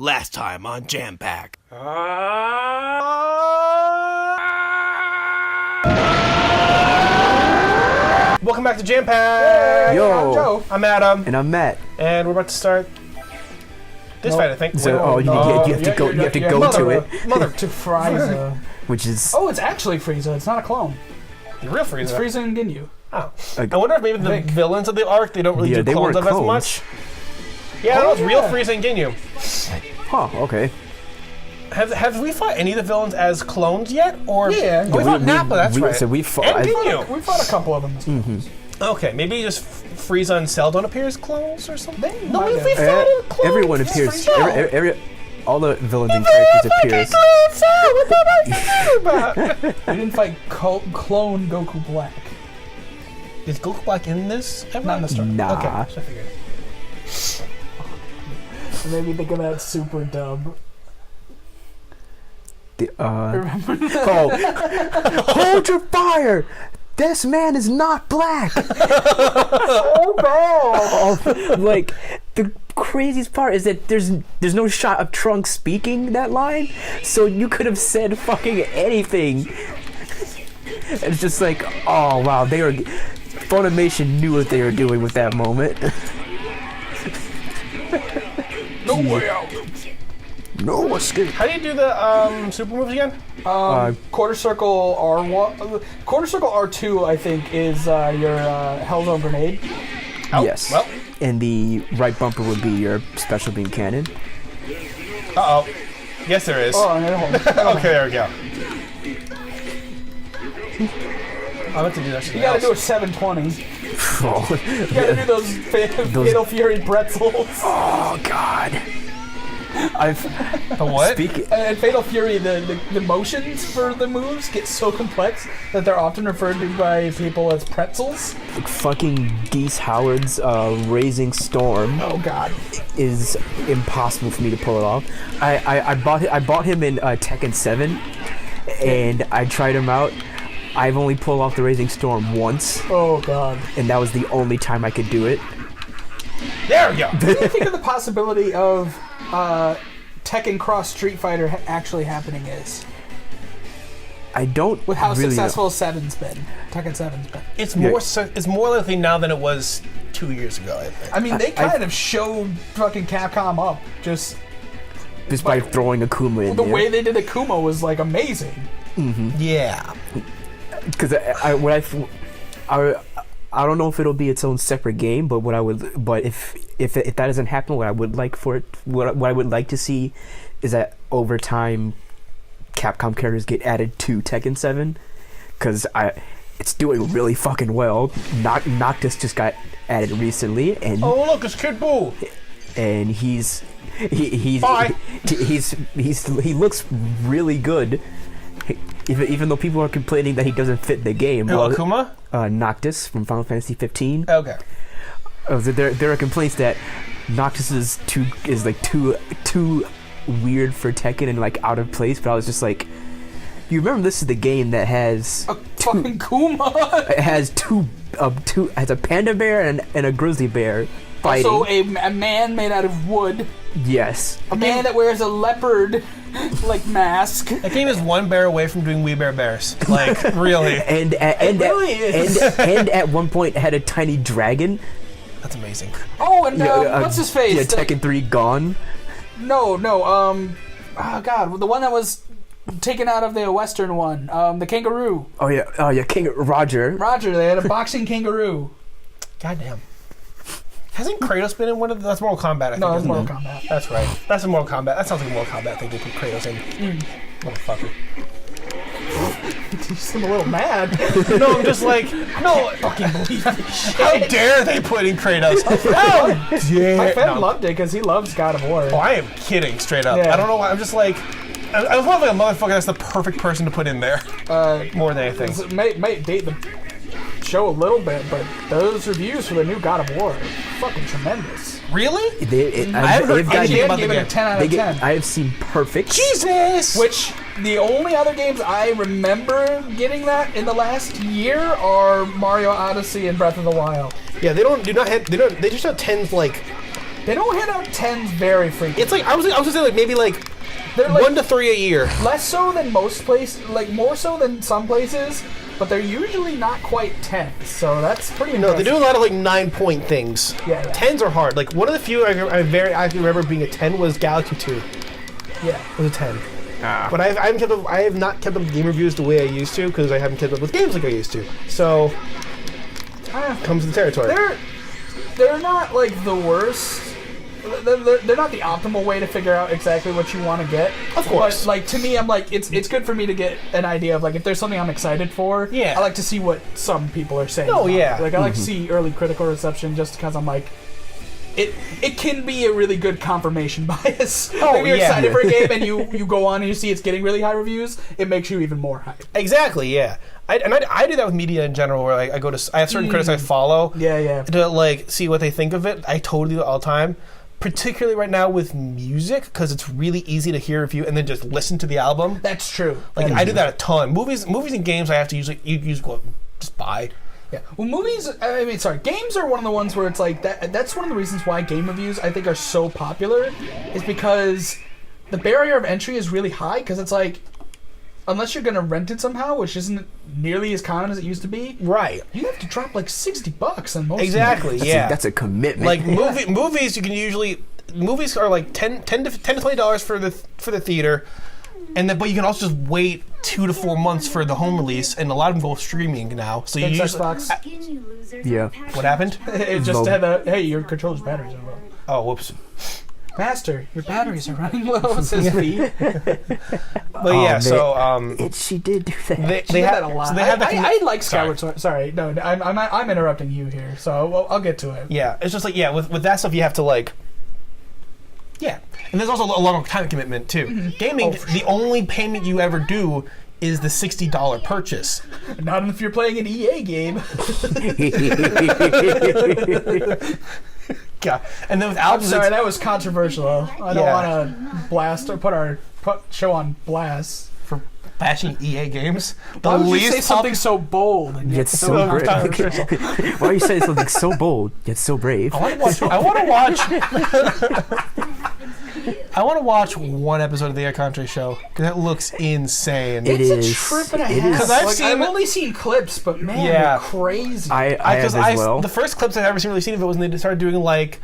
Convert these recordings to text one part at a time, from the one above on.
Last time on Jam Pack. Welcome back to Jam Pack. Yo, I'm Joe. I'm Adam. And I'm Matt. And we're about to start this fight, I think. So, you have to go to it. Mother to FighterZ. Which is... Oh, it's actually Frieza. It's not a clone. The real Frieza. It's Frieza and Ginyu. Oh. I wonder if maybe the villains of the arc, they don't really do they clones weren't of as much. Yeah, no, it's real Frieza and Ginyu. Huh, okay. Have we fought any of the villains as clones yet? Or yeah. We fought Nappa, that's right. So we fought... And Ginyu. We fought a couple of them. Okay, maybe just Frieza and Cell don't appear as clones or something? No, we fought clones. Everyone appears... all the villains and characters appears. We didn't fight clone Goku Black. Is Goku Black in this? Not in the story. Nah. Okay, I figured. Maybe think of that super dub. Hold your fire! This man is not black! So bad! Like, the craziest part is that there's no shot of Trunks speaking that line, so you could have said fucking anything. It's just like, oh wow, Funimation knew what they were doing with that moment. No way out! No escape. How do you do the super moves again? Quarter circle R1, quarter circle R2, I think, is your Hellzone grenade. Oh, yes. Well. And the right bumper would be your special beam cannon. Uh-oh. Yes, there is. Oh, no. Okay, there we go. I meant to do that. You gotta do a 720. You gotta do those Fatal Fury pretzels. Oh, God. The what? In Fatal Fury, the motions for the moves get so complex that they're often referred to by people as pretzels. Like fucking Geese Howard's Raising Storm. Oh God, is impossible for me to pull it off. I bought him in Tekken 7, and I tried him out. I've only pulled off the Raising Storm once. Oh God, and that was the only time I could do it. There we go. What do you think of the possibility of Tekken Cross Street Fighter actually happening is? I don't with how really successful know. Tekken 7's been. It's more likely now than it was 2 years ago, I think. I mean, they kind of showed fucking Capcom up just by throwing Akuma in the there. way they did Akuma was like amazing. Mm-hmm. Yeah. Because I don't know if it'll be its own separate game, but if that doesn't happen, what I would like to see is that over time, Capcom characters get added to Tekken 7, because it's doing really fucking well. Noctis just got added recently, and oh look, it's Kid Buu, and he looks really good. Even though people are complaining that he doesn't fit the game. Akuma? Noctis from Final Fantasy 15. Okay. There are complaints that Noctis is too weird for Tekken and like out of place. But I was just like, you remember this is the game that has fucking Kuma. It has has a panda bear and a grizzly bear fighting. Also a man made out of wood. Yes. A man that wears a leopard like mask. That game is one bear away from doing We Bear Bears. Like, really. and at one point had a tiny dragon. That's amazing. Oh, and what's his face? Yeah, Tekken 3 gone. No. Oh God, the one that was taken out of the Western one. The kangaroo. Oh yeah, Roger. Roger, they had a boxing kangaroo. Goddamn. Hasn't Kratos been in one of that's Mortal Kombat, I think. No, that's Mortal Kombat. That's right. That's a Mortal Kombat. That sounds like a Mortal Kombat thing they put Kratos in. Motherfucker. You seem a little mad. No, I'm just like, no. I fucking believe this shit. How dare they put in Kratos? How dare. My friend loved it because he loves God of War. Oh, I am kidding, straight up. Yeah. I don't know why. I'm just like, I was like a motherfucker that's the perfect person to put in there. More than anything. It might date the show a little bit, but those reviews for the new God of War are fucking tremendous. Really? I haven't heard anything about the game. 10 out of 10. I have seen perfect. Jesus! Which the only other games I remember getting that in the last year are Mario Odyssey and Breath of the Wild. Yeah, they just don't tend like They don't hit out 10s very frequently. It's like I was gonna say like maybe like They're like 1 to 3 a year. less so than most places, like more so than some places, but they're usually not quite 10s. So that's pretty No, impressive. they do a lot of like 9-point things. Yeah. 10s are hard. Like one of the few I very actively remember being a 10 was Galaxy 2. Yeah. It was a 10. But I have not kept up with game reviews the way I used to because I haven't kept up with games like I used to. So comes the territory. They're not like the worst. They're not the optimal way to figure out exactly what you want to get. Of course. But like to me, I'm like it's good for me to get an idea of like if there's something I'm excited for. Yeah. I like to see what some people are saying. Oh, about yeah. it. Like I like to see early critical reception just because I'm like. It can be a really good confirmation bias. Oh, If you're yeah. excited for a game and you go on and you see it's getting really high reviews, it makes you even more hyped. Exactly, yeah. I do that with media in general, where I have certain critics I follow. Yeah. To like see what they think of it. I totally do it all the time. Particularly right now with music, because it's really easy to hear a review and then just listen to the album. That's true. Like I do that a ton. Movies and games I have to usually go just buy. Yeah. Well, games are one of the ones where it's like that. That's one of the reasons why game reviews I think are so popular, is because the barrier of entry is really high. Because it's like, unless you're gonna rent it somehow, which isn't nearly as common as it used to be, Right. you have to drop like $60 on most. Exactly. Yeah. That's a commitment. Like movies, you can usually movies are like $10 to $20 for the theater, and then but you can also just wait 2 to 4 months for the home release, and a lot of them go streaming now. So you Thanks, usually Xbox. Yeah. What happened? It just had a hey, your controller's batteries are low. Oh, whoops. Master, your batteries are running low. Says Lee. But yeah, man. so She did do that. they That have a lot. So they have I like Skyward Sword. Sorry, no, I'm interrupting you here, so I'll get to it. Yeah, it's just like with that stuff you have to like. Yeah, and there's also a long time commitment too. Gaming, the only payment you ever do is the $60 purchase. Not if you're playing an EA game. God. And then with I'm albums, sorry, that was controversial. I don't Yeah. want to blast or put our show on blast. for bashing EA games, the Why would you least say something so bold and Yet yet so so brave. controversial? Why are you saying something so bold yet so brave? I want to watch one episode of the Air Country show because it looks insane. It It's is. a trip and a It half. is. Because I've only seen clips, but man, Yeah. they're crazy. I have as well. The first clips I've ever really seen of it was when they started doing like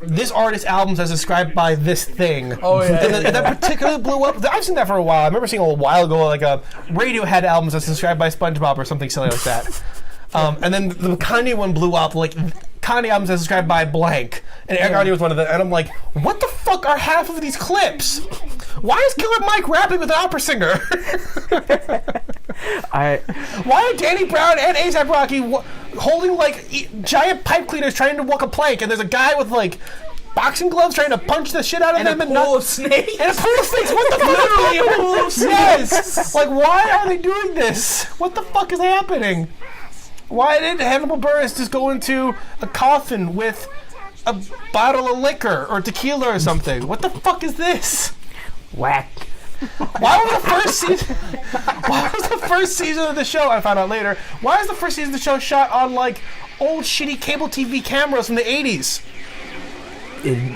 this artist's albums as described by this thing. Oh, yeah, and that particularly blew up. I've seen that for a while. I remember seeing a while ago like a Radiohead albums as described by SpongeBob or something silly like that. And then the Kanye one blew up, like Kanye albums as described by blank, and Eric Kanye was one of them. And I'm like, what the fuck are half of these clips? Why is Killer Mike rapping with an opera singer? Why are Danny Brown and A$AP Rocky holding like giant pipe cleaners trying to walk a plank, and there's a guy with like boxing gloves trying to punch the shit out of and them a pool of snakes. and a pool of snakes? What the fuck? Literally a pool of snakes. Yes. Like, why are they doing this? What the fuck is happening? Why didn't Hannibal Buress just go into a coffin with a bottle of liquor or tequila or something? What the fuck is this? Whack. Why was the first season? Why was the first season of the show? I found out later. Why is the first season of the show shot on like old shitty cable TV cameras from the '80s?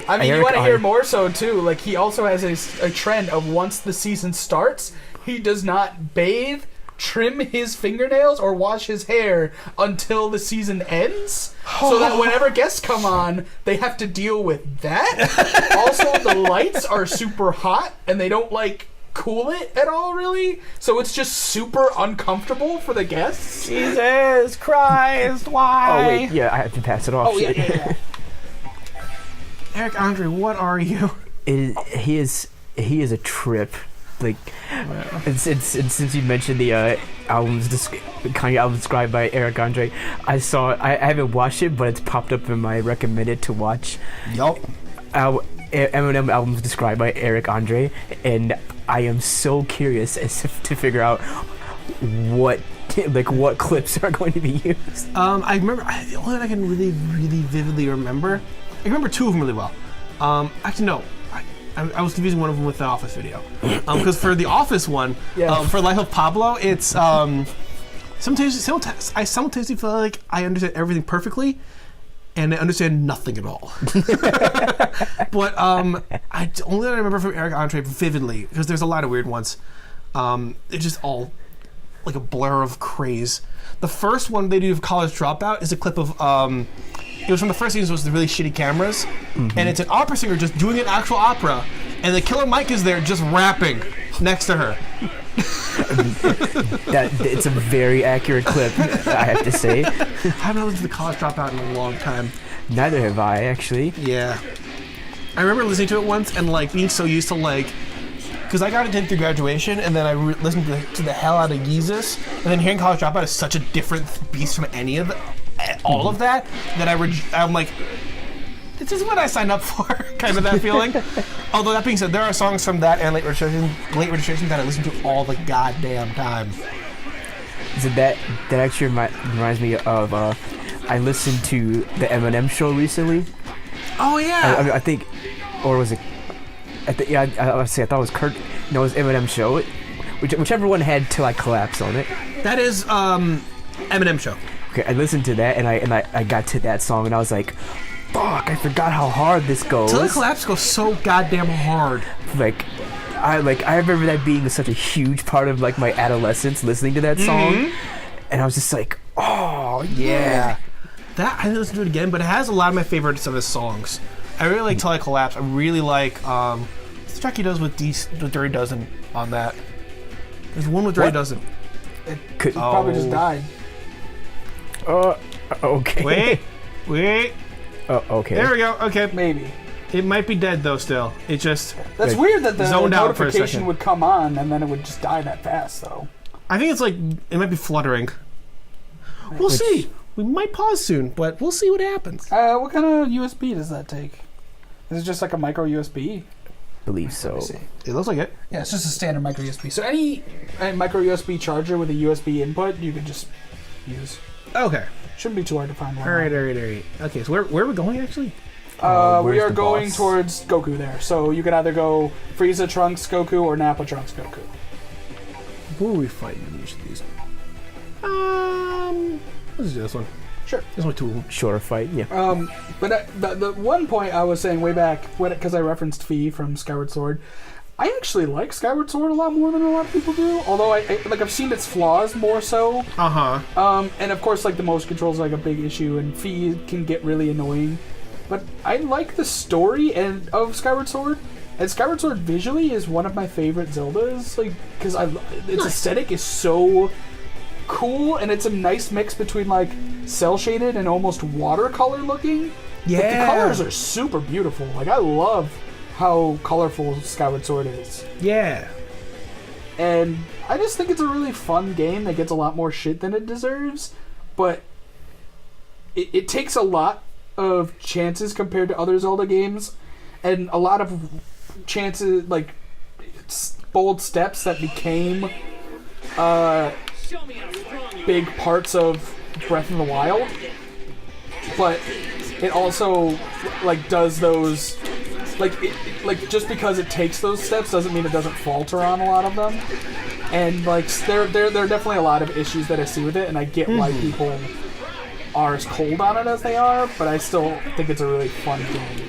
I mean, you want to hear more so too. Like he also has a trend of once the season starts, he does not bathe, trim his fingernails, or wash his hair until the season ends, so that whenever guests come on, they have to deal with that. Also, the lights are super hot, and they don't like cool it at all, really. So it's just super uncomfortable for the guests. Jesus Christ! Why? Oh wait, yeah, I have to pass it off. Oh yeah. Eric Andre, what are you? He is a trip. Like, and since you mentioned the Kanye album described by Eric Andre, I haven't watched it, but it's popped up in my recommended to watch. Yup. Eminem albums described by Eric Andre, and I am so curious as to figure out what clips are going to be used. I remember the only one I can really vividly remember. I remember two of them really well. Actually, no. I was confusing one of them with the Office video. Because for the Office one, for Life of Pablo, it's sometimes I simultaneously feel like I understand everything perfectly, and I understand nothing at all. But only that I remember from Eric Andre vividly, because there's a lot of weird ones. It's just all like a blur of craze. The first one they do of College Dropout is a clip of it was from the first season, so it was the really shitty cameras, and it's an opera singer just doing an actual opera, and the Killer Mike is there just rapping next to her. It's a very accurate clip, I have to say. I haven't listened to the College Dropout in a long time. Neither have I, actually. Yeah. I remember listening to it once and like being so used to like, because I got it in through graduation, and then I listened to the hell out of Yeezus, and then hearing College Dropout is such a different beast from any of all of that I'm like, this is what I signed up for, kind of that feeling. Although that being said, there are songs from that and Late Registration that I listen to all the goddamn time. So that actually reminds me of I listened to the Eminem show recently. Oh yeah. I think, or was it? I thought it was Kurt. No, it was Eminem show. Whichever one had Till I Collapse on it. That is Eminem show. Okay, I listened to that and I got to that song and I was like, fuck, I forgot how hard this goes. Till I Collapse goes so goddamn hard. I remember that being such a huge part of like my adolescence, listening to that song, and I was just like, oh yeah. That I didn't listen to it again, but it has a lot of my favorites of his songs. I really like Till I Collapse. I really like what's the track he does with Dirty Dozen on that. There's one with Dirty Dozen. He probably just died. Okay. Wait. Oh, okay. There we go. Okay. Maybe. It might be dead though. Still, it just. That's weird that the zoned out for a notification second. would come on and then it would just die that fast, though. I think it's like it might be fluttering. We'll see. We might pause soon, but we'll see what happens. What kind of USB does that take? Is it just like a micro USB? Believe so. It looks like it. Yeah, it's just a standard micro USB. So any micro USB charger with a USB input, you can just use. Okay. Shouldn't be too hard to find one. All right. Okay, so where are we going actually? We are the going boss? towards Goku there. So you can either go Frieza Trunks Goku or Nappa Trunks Goku. Who are we fighting in each of these? Let's do this one. Sure. This one too. Shorter fight, yeah. But the one point I was saying way back, because I referenced Fi from Skyward Sword, I actually like Skyward Sword a lot more than a lot of people do. Although I've seen its flaws more so. And of course, like the motion control is like a big issue, and Fi can get really annoying. But I like the story of Skyward Sword, and Skyward Sword visually is one of my favorite Zeldas. Like, because its aesthetic is so cool, and it's a nice mix between like cell shaded and almost watercolor looking. Yeah, but the colors are super beautiful. Like, I love how colorful Skyward Sword is. Yeah. And I just think it's a really fun game that gets a lot more shit than it deserves, but it takes a lot of chances compared to other Zelda games, and a lot of chances, like bold steps that became big parts of Breath of the Wild. But it also like does those like just because it takes those steps doesn't mean it doesn't falter on a lot of them. And like there are definitely a lot of issues that I see with it, and I get why people are as cold on it as they are, but I still think it's a really fun game.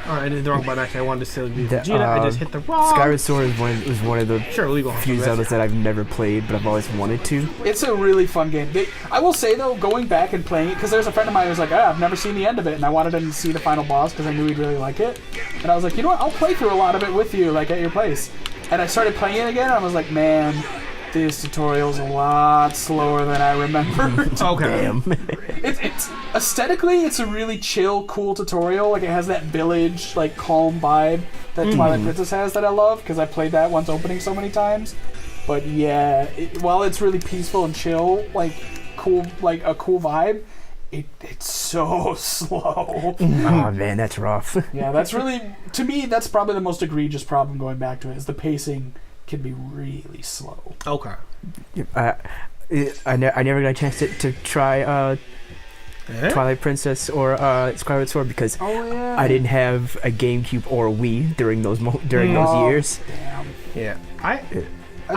Alright, I did the wrong button. Actually, I wanted to say Vegeta. I just hit the wrong. Skyward Sword was one of the few Zelda Zeldas that I've never played, but I've always wanted to. It's a really fun game. I will say though, going back and playing it, because there's a friend of mine who was like, I've never seen the end of it, and I wanted him to see the final boss because I knew he'd really like it. And I was like, you know what? I'll play through a lot of it with you, like at your place. And I started playing it again, and I was like, man, this tutorial's a lot slower than I remembered. Okay. Damn. It's aesthetically, it's a really chill, cool tutorial. Like, it has that village, like, calm vibe that Twilight Princess has that I love, because I played that once opening so many times. But yeah, while it's really peaceful and chill, like cool, like a cool vibe, it's so slow. Oh man, that's rough. Yeah, that's really, to me, that's probably the most egregious problem going back to it, is the pacing can be really slow. Okay. I never got a chance to try Twilight Princess or Skyward Sword because I didn't have a GameCube or a Wii during those years. Damn. Yeah. I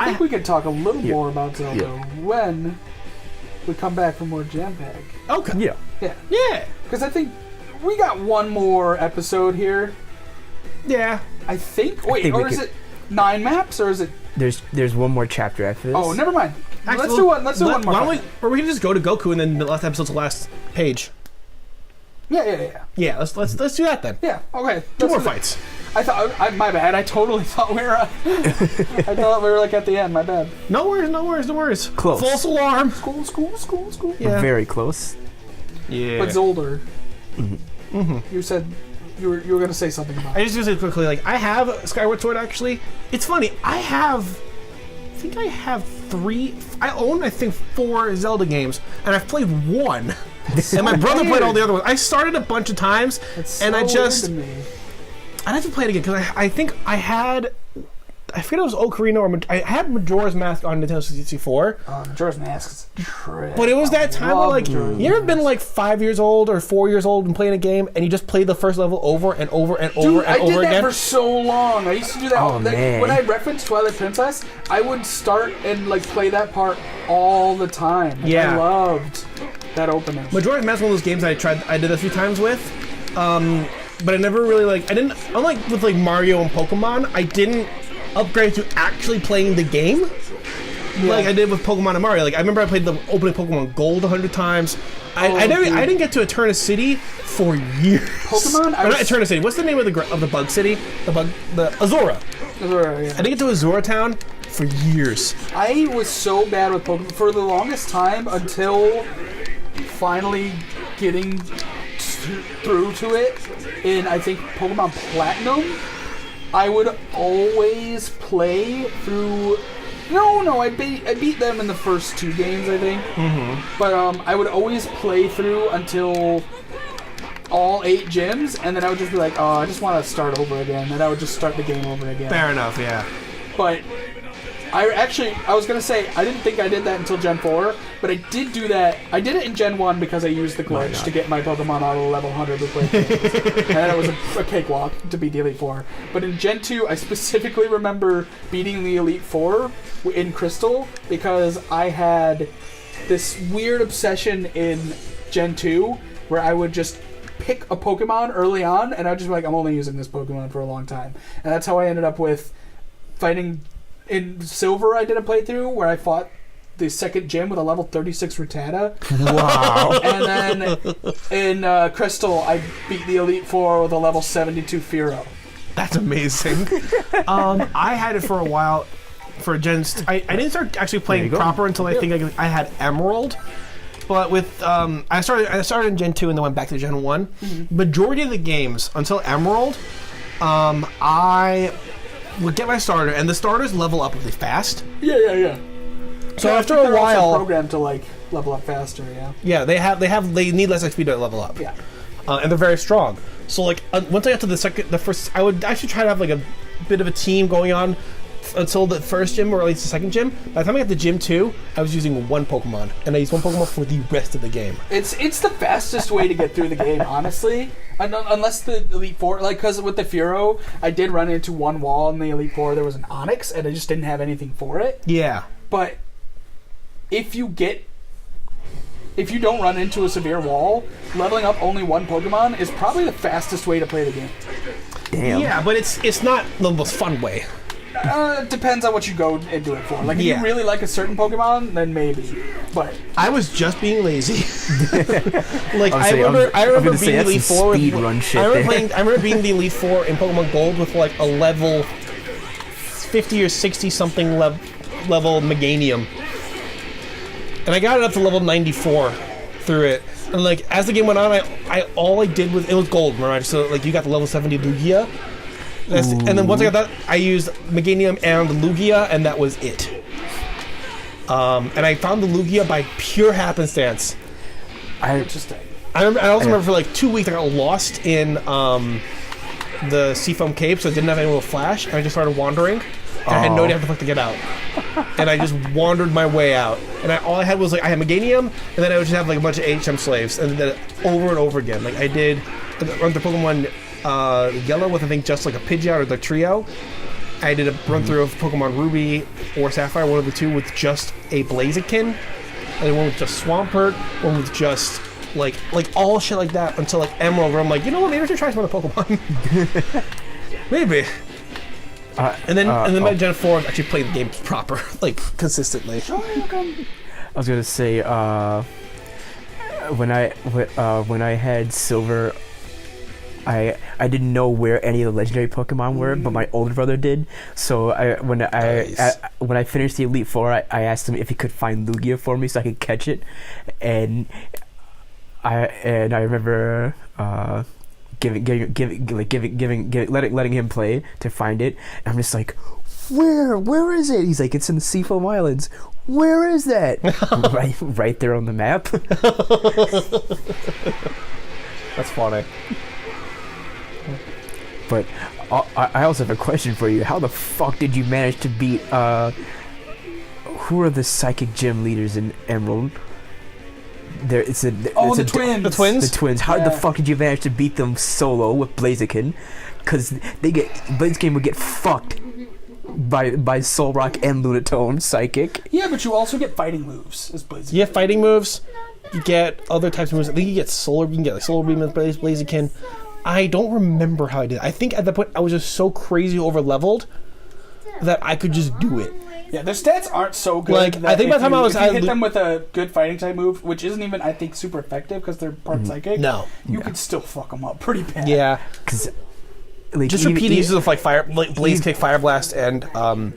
think we could talk a little more about Zelda when we come back for more Jam Pack. Okay. Yeah. Yeah. Yeah. Because I think we got one more episode here. Yeah. I think. Wait, or is it 9 maps, or is it? There's one more chapter after this. Oh, never mind. Actually, Let's do one more. Why don't or we can just go to Goku and then the last episode's the last page. Yeah. Yeah, let's do that then. Yeah. Okay. 2 more fights. I thought. my bad. I totally thought we were. I thought we were like at the end. My bad. No worries. Close. False alarm. School. Yeah. Very close. Yeah. But Zolder. You said you were gonna say something about it. I just gonna say quickly, like, I have Skyward Sword actually. It's funny, I think I have 3, I own, I think, 4 Zelda games, and I've played 1. And my brother played all the other ones. I started a bunch of times, and I just, weird to me. I'd have to play it again, because I think I had, I forget if it was Ocarina or I had Majora's Mask on Nintendo 64. Majora's Mask is a trip. But it was that time where, like, you ever been like 5 years old or 4 years old and playing a game and you just play the first level over and over and over and over again? I did that for so long. I used to do that. Oh, man. When I referenced Twilight Princess, I would start and like play that part all the time. Like, Yeah. I loved that opening. Majora's Mask is one of those games I did a few times with. But I never really, like, I didn't, unlike with like Mario and Pokemon, I didn't upgrade to actually playing the game like I did with Pokemon and Mario. Like, I remember I played the opening Pokemon Gold 100 times. I didn't get to Eterna City for years. Pokemon? Or not Eterna City. What's the name of the bug city? The Azora. Azora, yeah. I didn't get to Azora Town for years. I was so bad with Pokemon for the longest time until finally getting through to it in, I think, Pokemon Platinum. I would always play through. No, I beat them in the first 2 games, I think. But I would always play through until all 8 gyms, and then I would just be like, oh, I just want to start over again, and I would just start the game over again. Fair enough, yeah. But I was gonna say, I didn't think I did that until Gen 4, but I did do that. I did it in Gen 1 because I used the glitch to get my Pokemon auto level 100 with play games. And then it was a cakewalk to beat the Elite Four. But in Gen 2, I specifically remember beating the Elite Four in Crystal because I had this weird obsession in Gen 2 where I would just pick a Pokemon early on, and I'd just be like, I'm only using this Pokemon for a long time. And that's how I ended up with fighting. In Silver, I did a playthrough where I fought the second gym with a level 36 Rattata. Wow. And then in Crystal, I beat the Elite Four with a level 72 Fearow. That's amazing. I had it for a while for Gens. I didn't start actually playing proper until I think I had Emerald. But with I started in Gen 2 and then went back to Gen 1. Majority of the games until Emerald, I would get my starter, and the starters level up really fast. Yeah. So after a while, programmed to like level up faster. Yeah, they need less XP to level up. Yeah. And they're very strong. So like once I got to the first, I would actually try to have like a bit of a team going on until the first gym or at least the second gym. By the time I got to Gym 2, I was using 1 Pokemon, and I used 1 Pokemon for the rest of the game. It's the fastest way to get through the game, honestly. Unless the Elite Four, like, because with the Fearow, I did run into one wall in the Elite Four. There was an Onix, and I just didn't have anything for it. Yeah. But if you don't run into a severe wall, leveling up only 1 Pokemon is probably the fastest way to play the game. Damn. Yeah, but it's not the most fun way. It depends on what you go and do it for. Like, if you really like a certain Pokemon, then maybe. But I was just being lazy. Like, I remember being the Elite Four. I remember being the Elite Four in Pokemon Gold with like a level 50 or 60 something level Meganium, and I got it up to level 94 through it. And like as the game went on, all I did was it was Gold, right? So like you got the level 70 Lugia. And then once I got that, I used Meganium and Lugia, and that was it. And I found the Lugia by pure happenstance. I also remember for like 2 weeks I got lost in the Seafoam Cape, so I didn't have any little flash, and I just started wandering. And I had no idea how the fuck to get out. And I just wandered my way out. And all I had was like I had Meganium, and then I would just have like a bunch of HM slaves, and then over and over again. Like I did run the Pokemon Yellow with I think just like a Pidgeot or the trio. I did a run through of Pokemon Ruby or Sapphire, one of the two with just a Blaziken, and one with just Swampert, one with just like all shit like that until like Emerald, where I'm like, you know what, maybe I should try some other Pokemon. Maybe. And then by Gen 4, I actually played the game proper, like consistently. I was gonna say, when I had Silver, I didn't know where any of the legendary Pokemon were, but my older brother did. So when I finished the Elite Four, I asked him if he could find Lugia for me so I could catch it, and I remember letting him play to find it. And I'm just like, where is it? He's like, it's in the Seafoam Islands. Where is that? right there on the map. That's funny. But I also have a question for you. How the fuck did you manage to beat who are the psychic gym leaders in Emerald? The twins. The twins? The twins. How the fuck did you manage to beat them solo with Blaziken? Because Blaziken would get fucked by Solrock and Lunatone psychic. Yeah, but you also get fighting moves as Blaziken. You get fighting moves. You get other types of moves. I think you get solar. You can get like Solar Beam with Blaziken. I don't remember how I did it. I think at that point I was just so crazy over leveled that I could just do it. Yeah, their stats aren't so good. Like, I think by the time if you hit them with a good fighting type move, which isn't even, I think, super effective because they're part psychic. No, you can still fuck them up pretty bad. Yeah, because like, just repeat uses of like Blaze Kick, Fire Blast, and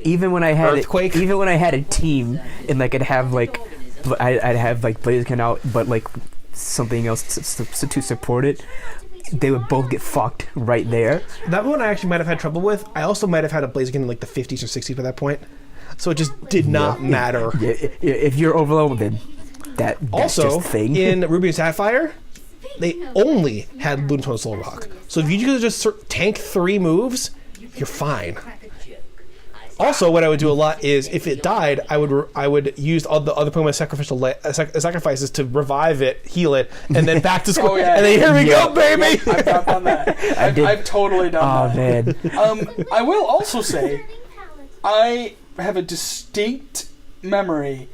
even when I had Earthquake. Even when I had a team and like I'd have like Blaziken out, but like something else to support it, they would both get fucked right there. That one I actually might have had trouble with. I also might have had a Blaziken in like the 50s or 60s by that point. So it just did not matter. Yeah, if you're overloaded, that's also, just a thing. In Ruby and Sapphire, they only had Lunatone Soul Rock. So if you could just tank 3 moves, you're fine. Also, what I would do a lot is, if it died, I would use all the other Pokemon sacrifices to revive it, heal it, and then back to school. And then here we go, baby! I've done that. I've totally done that. Oh, man. I will also say, I have a distinct memory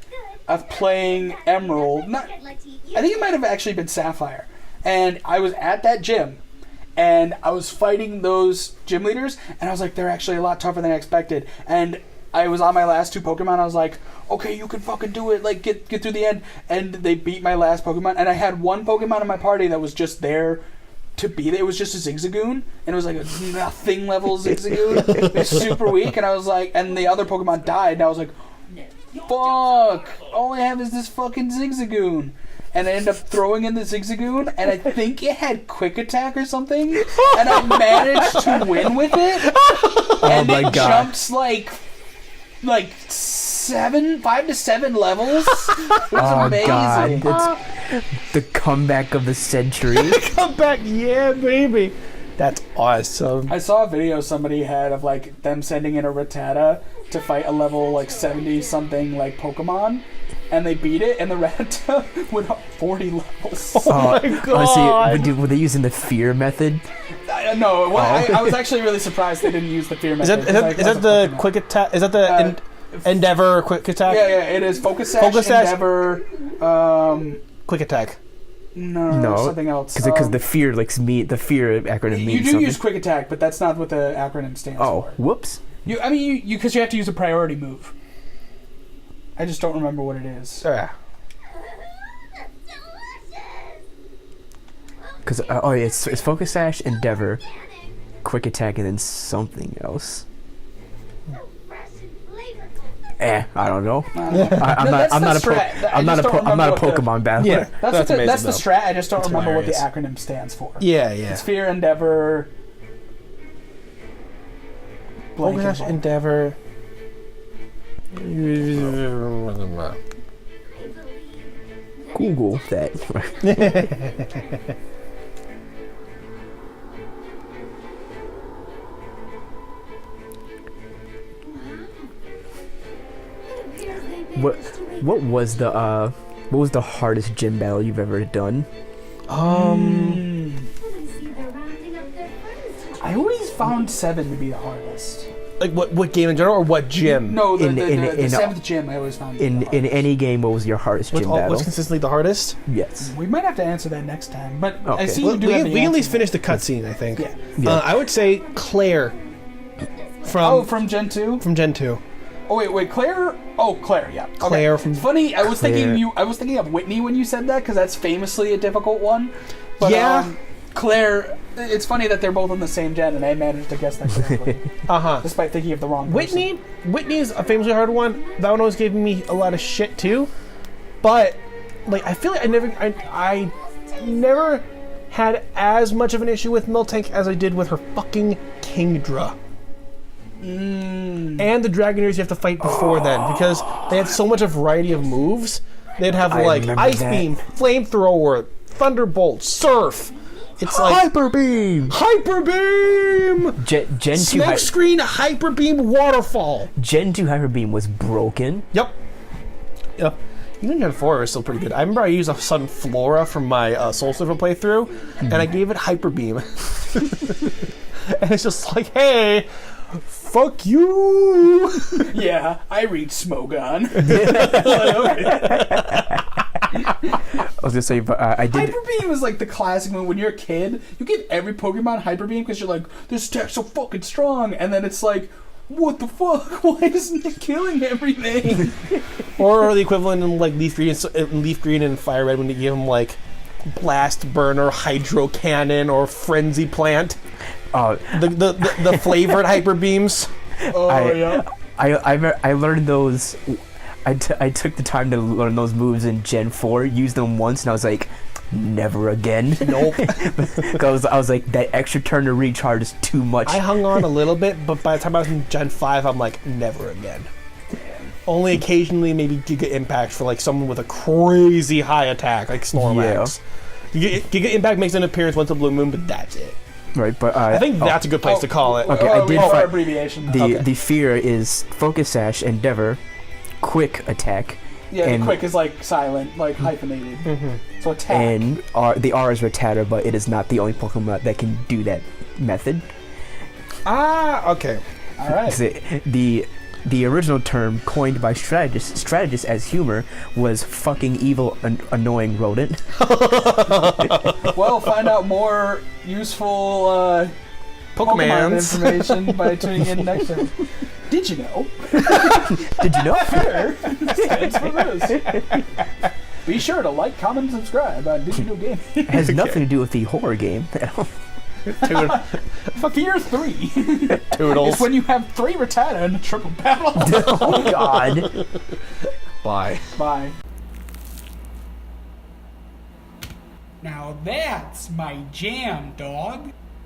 of playing Emerald. I think it might have actually been Sapphire. And I was at that gym, and I was fighting those gym leaders, and I was like, they're actually a lot tougher than I expected. And I was on my last 2 Pokemon. I was like, okay, you can fucking do it. Like, get through the end. And they beat my last Pokemon. And I had one Pokemon in my party that was just there to beat it. It was just a Zigzagoon, and it was like a nothing level Zigzagoon. It was super weak, and I was like, and the other Pokemon died, and I was like, fuck, all I have is this fucking Zigzagoon. And I ended up throwing in the Zigzagoon, and I think it had Quick Attack or something, and I managed to win with it. And it jumps like 5 to 7 levels. It was amazing. God. The comeback of the century. Comeback, yeah, baby. That's awesome. I saw a video somebody had of like them sending in a Rattata to fight a level like 70 something like Pokemon, and they beat it, and the Rattata went up 40 levels. Oh my god! Honestly, were they using the fear method? No, I was actually really surprised they didn't use the fear method. Is that the quick attack? Is that the Endeavor quick attack? Yeah, it is Focus Sash, Endeavor, quick attack. No, something else. Because the fear the fear acronym means you do something. use Quick Attack, but that's not what the acronym stands for. Oh, whoops. Because you have to use a priority move. I just don't remember what it is. Yeah. Because it's Focus Sash, Endeavor, Quick Attack, and then something else. I don't know. I'm not a Pokemon battler. Yeah, that's the strat. I just don't remember what the acronym stands for. Yeah. It's Fear, Endeavor, Focus, Endeavor. Google that. What was the hardest gym battle you've ever done? I always found 7 to be the hardest. Like what game in general, or what gym? No, the 7th gym I always found. In any game, what was your hardest gym battle? What's consistently the hardest? Yes. We might have to answer that next time, but Okay. I see you do have the We can at least answer. finish the cutscene, I think. Yeah. I would say Claire. From Gen 2? From Gen 2. Oh wait, Claire. Oh, Claire, yeah. Okay. Claire from. It's funny. I was Claire. thinking of Whitney when you said that because that's famously a difficult one. But, Yeah. Claire. It's funny that they're both on the same gen, and I managed to guess that correctly, despite thinking of the wrong person. Whitney's a famously hard one. That one always gave me a lot of shit too. But like, I feel like I never had as much of an issue with Miltank as I did with her fucking Kingdra. And the Dragoneers you have to fight before then, because they had so much a variety of moves. They'd have like Ice Beam, Flamethrower, Thunderbolt, Surf. It's like Hyper Beam. Gen 2 Smoke Screen, Hyper Beam, Waterfall. Gen 2 Hyper Beam was broken. Yep. Even Gen 4 was still pretty good. I remember I used a Sun Flora from my Soul Silver playthrough, and I gave it Hyper Beam. And it's just like, hey, fuck you. Yeah, I read Smogon. I was gonna say, but I did. Hyper Beam is like the classic move. When you're a kid, you give every Pokemon Hyper Beam because you're like, this attack's so fucking strong, and then it's like, what the fuck? Why isn't it killing everything? Or the equivalent in like Leaf Green and Fire Red when you give them like Blast Burner, Hydro Cannon, or Frenzy Plant. The flavored Hyper Beams. I learned those. I took the time to learn those moves in Gen 4, used them once, and I was like, never again. Nope. Because I was like, that extra turn to recharge is too much. I hung on a little bit, but by the time I was in Gen 5, I'm like, never again. Only occasionally, maybe Giga Impact for like someone with a crazy high attack, like Snorlax. Yeah. Giga Impact makes an appearance once a blue moon, but that's it. Right, but I think that's a good place to call it. Okay, I did our find abbreviation. the fear is Focus Sash, Endeavor, Quick Attack. Yeah, and the quick is like silent, like hyphenated. So attack. And the R is Rattata, but it is not the only Pokemon that can do that method. Okay. All right. The original term coined by strategists as humor was fucking evil annoying rodent. Well, find out more useful Pokemon information by tuning in next time. Did you know? Did you know? Sure. Stands for this. Be sure to like, comment, and subscribe on Did You Know Game. It has nothing to do with the horror game. Fear 3. Toodles. It's when you have 3 Rattata in a triple battle. Oh God. Bye. Bye. Now that's my jam, dog.